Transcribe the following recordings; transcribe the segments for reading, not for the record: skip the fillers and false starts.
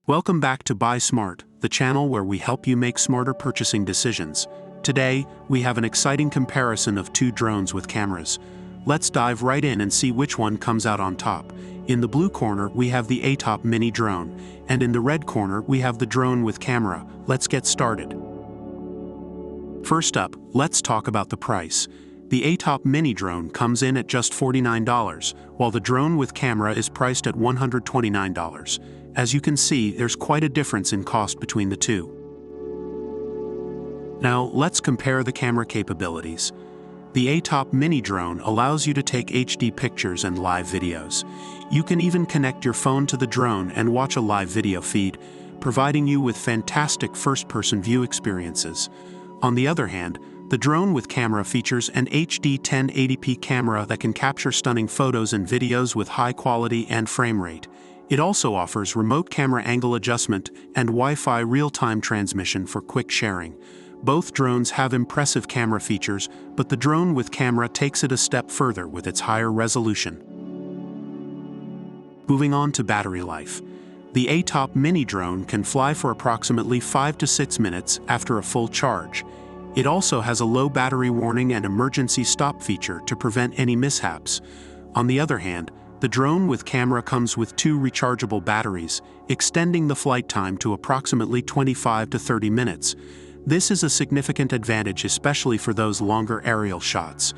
Welcome back to Buy Smart, the channel where we help you make smarter purchasing decisions. Today, we have an exciting comparison of two drones with cameras. Let's dive right in and see which one comes out on top. In the blue corner, we have the ATTOP mini drone, and in the red corner, we have the drone with camera. Let's get started. First up, let's talk about the price. The ATTOP mini drone comes in at just $49, while the drone with camera is priced at $129. As you can see, there's quite a difference in cost between the two. Now, let's compare the camera capabilities. The ATTOP mini drone allows you to take HD pictures and live videos. You can even connect your phone to the drone and watch a live video feed, providing you with fantastic first-person view experiences. On the other hand, the drone with camera features an HD 1080p camera that can capture stunning photos and videos with high quality and frame rate. It also offers remote camera angle adjustment and Wi-Fi real-time transmission for quick sharing. Both drones have impressive camera features, but the drone with camera takes it a step further with its higher resolution. Moving on to battery life. The ATTOP mini drone can fly for approximately 5 to 6 minutes after a full charge. It also has a low battery warning and emergency stop feature to prevent any mishaps. On the other hand, the drone with camera comes with 2 rechargeable batteries, extending the flight time to approximately 25 to 30 minutes. This is a significant advantage, especially for those longer aerial shots.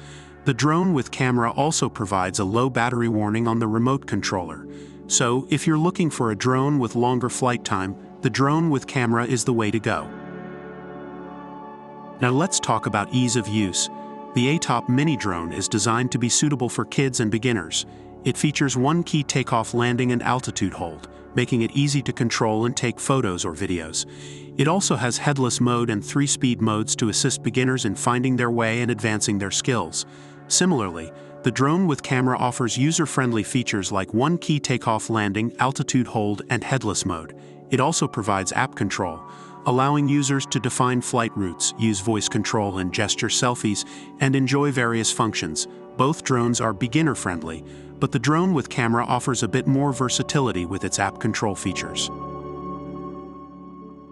The drone with camera also provides a low battery warning on the remote controller. So, if you're looking for a drone with longer flight time, the drone with camera is the way to go. Now let's talk about ease of use. The ATTOP mini drone is designed to be suitable for kids and beginners. It features one key takeoff, landing, and altitude hold, making it easy to control and take photos or videos. It also has headless mode and 3-speed modes to assist beginners in finding their way and advancing their skills. Similarly, the drone with camera offers user-friendly features like one key takeoff, landing, altitude hold, and headless mode. It also provides app control, allowing users to define flight routes, use voice control and gesture selfies, and enjoy various functions. Both drones are beginner-friendly, but the drone with camera offers a bit more versatility with its app control features.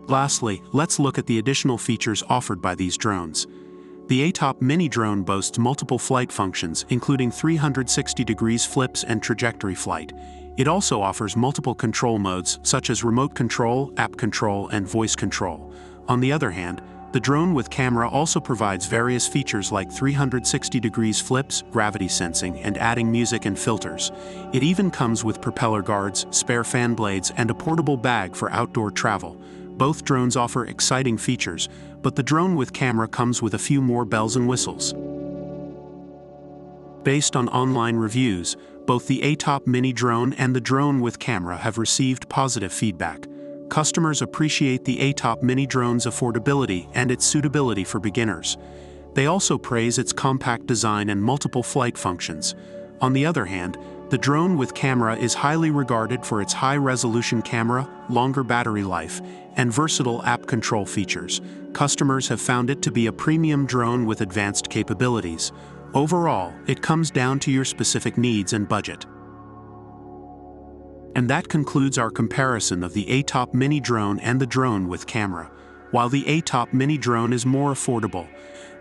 Lastly, let's look at the additional features offered by these drones. The ATTOP mini drone boasts multiple flight functions, including 360 degrees flips and trajectory flight. It also offers multiple control modes, such as remote control, app control, and voice control. On the other hand, the drone with camera also provides various features like 360 degrees flips, gravity sensing, and adding music and filters. It even comes with propeller guards, spare fan blades, and a portable bag for outdoor travel. Both drones offer exciting features, but the drone with camera comes with a few more bells and whistles. Based on online reviews, both the ATTOP mini drone and the drone with camera have received positive feedback. Customers appreciate the ATTOP mini drone's affordability and its suitability for beginners. They also praise its compact design and multiple flight functions. On the other hand, the drone with camera is highly regarded for its high-resolution camera, longer battery life, and versatile app control features. Customers have found it to be a premium drone with advanced capabilities. Overall, it comes down to your specific needs and budget. And that concludes our comparison of the ATTOP mini drone and the drone with camera. While the ATTOP mini drone is more affordable,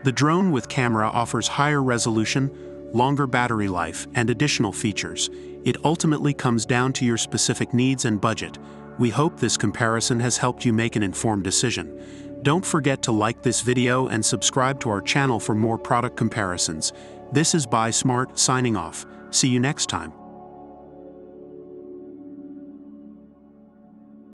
the drone with camera offers higher resolution, longer battery life, and additional features. It ultimately comes down to your specific needs and budget. We hope this comparison has helped you make an informed decision. Don't forget to like this video and subscribe to our channel for more product comparisons. This is Buy Smart signing off. See you next time.